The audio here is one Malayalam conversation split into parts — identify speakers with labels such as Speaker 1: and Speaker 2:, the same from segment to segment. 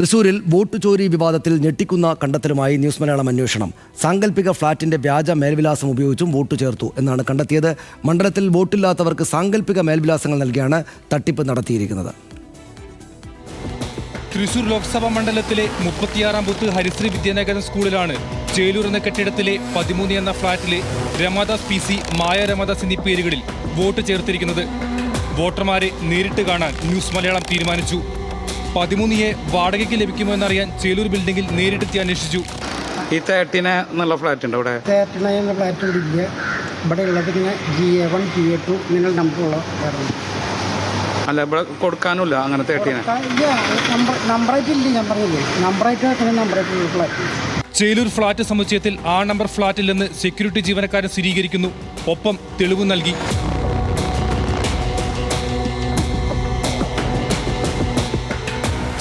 Speaker 1: തൃശൂരിൽ വോട്ട് ചോരി വിവാദത്തിൽ ഞെട്ടിക്കുന്ന കണ്ടെത്തലുമായി ന്യൂസ് മലയാളം അന്വേഷണം. സാങ്കല്പിക ഫ്ളാറ്റിന്റെ വ്യാജ മേൽവിലാസം ഉപയോഗിച്ചും വോട്ട് ചേർത്തു എന്നാണ് കണ്ടെത്തിയത്. മണ്ഡലത്തിൽ വോട്ടില്ലാത്തവർക്ക് സാങ്കല്പിക മേൽവിലാസങ്ങൾ നൽകിയാണ് തട്ടിപ്പ് നടത്തിയിരിക്കുന്നത്.
Speaker 2: തൃശൂർ ലോക്സഭാ മണ്ഡലത്തിലെ 36-ാം ബൂത്ത് ഹരിശ്രീ വിദ്യാനഗരം സ്കൂളിലാണ് ചേലൂർ എന്ന കെട്ടിടത്തിലെ 13 എന്ന ഫ്ളാറ്റിലെ രമാദാസ് PC, മായ രമാദാസ് എന്നീ പേരുകളിൽ വോട്ട് ചേർത്തിരിക്കുന്നത്. വോട്ടർമാരെ നേരിട്ട് കാണാൻ ന്യൂസ് മലയാളം തീരുമാനിച്ചു. 13 വാടകയ്ക്ക് ലഭിക്കുമോ എന്നറിയാൻ ചേലൂർ ബിൽഡിംഗിൽ നേരിട്ടെത്തി അന്വേഷിച്ചു.
Speaker 3: ഈ 13 എന്നുള്ള ഫ്ലാറ്റ് ഉണ്ട് ഇവിടെ?
Speaker 4: 39 എന്ന ഫ്ലാറ്റ് ഇവിടെ ഇല്ല. ഇവിടെ ഉള്ളത് പിന്നെ GA1, GA2 ഇങ്ങനെ നമ്പറുള്ള
Speaker 3: അല്ല, ഇവിടെ കൊടുക്കാനുമില്ല അങ്ങനെ 13.
Speaker 4: നമ്പറായിട്ട് ഇല്ല. ഞാൻ പറഞ്ഞില്ലേ, നമ്പറായിട്ട് ഫ്ലാറ്റ്.
Speaker 2: ചേലൂർ ഫ്ളാറ്റ് സമുച്ചയത്തിൽ ആ നമ്പർ ഫ്ളാറ്റില്ലെന്ന് സെക്യൂരിറ്റി ജീവനക്കാരൻ സ്ഥിരീകരിക്കുന്നു. ഒപ്പം തെളിവ് നൽകി.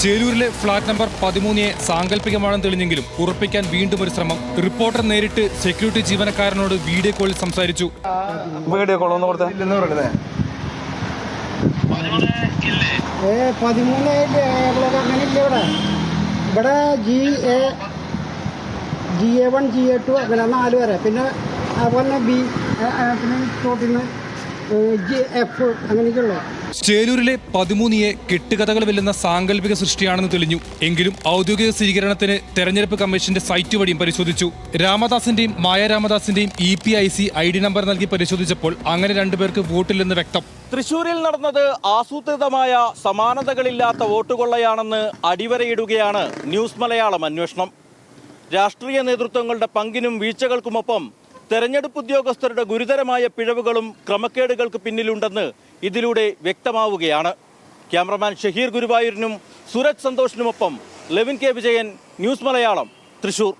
Speaker 2: ചേലൂരിലെ ഫ്ളാറ്റ് നമ്പർ 13 സാങ്കല്പികമാണെന്ന് തെളിഞ്ഞെങ്കിലും ഉറപ്പിക്കാൻ വീണ്ടും ഒരു ശ്രമം. റിപ്പോർട്ടർ നേരിട്ട് സെക്യൂരിറ്റി ജീവനക്കാരനോട് വീഡിയോ കോളിൽ സംസാരിച്ചു.
Speaker 3: വീഡിയോ കോൾ ഒന്ന് കൊടുത്തേ.
Speaker 4: 13 അങ്ങനെ ഇല്ല. ഇവിടെ GA1, GA2 അങ്ങനെ 4 വരെ, പിന്നെ അതുപോലെ B, പിന്നെ ടോട്ടിന് GF അങ്ങനെയൊക്കെയുള്ള.
Speaker 2: ചേലൂരിലെ 13 കെട്ടുകഥകൾ വെല്ലുന്ന സാങ്കല്പിക സൃഷ്ടിയാണെന്ന് തെളിഞ്ഞു. എങ്കിലും ഔദ്യോഗിക സ്ഥിരീകരണത്തിന് തെരഞ്ഞെടുപ്പ് കമ്മീഷന്റെ സൈറ്റ് വഴിയും പരിശോധിച്ചു. രാമദാസിന്റെയും മായ രാമദാസിന്റെയും EPIC ID നമ്പർ നൽകി പരിശോധിച്ചപ്പോൾ അങ്ങനെ 2 പേർക്ക് വോട്ടില്ലെന്ന് വ്യക്തം.
Speaker 5: തൃശൂരിൽ നടന്നത് ആസൂത്രിതമായ സമാനതകളില്ലാത്ത വോട്ടുകൊള്ളയാണെന്ന് അടിവരയിടുകയാണ് ന്യൂസ് മലയാളം അന്വേഷണം. രാഷ്ട്രീയ നേതൃത്വങ്ങളുടെ പങ്കിനും വീഴ്ചകൾക്കുമൊപ്പം തെരഞ്ഞെടുപ്പ് ഉദ്യോഗസ്ഥരുടെ ഗുരുതരമായ പിഴവുകളും ക്രമക്കേടുകൾക്ക് പിന്നിലുണ്ടെന്ന് ഇതിലൂടെ വ്യക്തമാവുകയാണ്. ക്യാമറമാൻ ഷഹീർ ഗുരുവായൂരിനും സൂരജ് സന്തോഷിനുമൊപ്പം ലെവിൻ K. വിജയൻ, ന്യൂസ് മലയാളം, തൃശൂർ.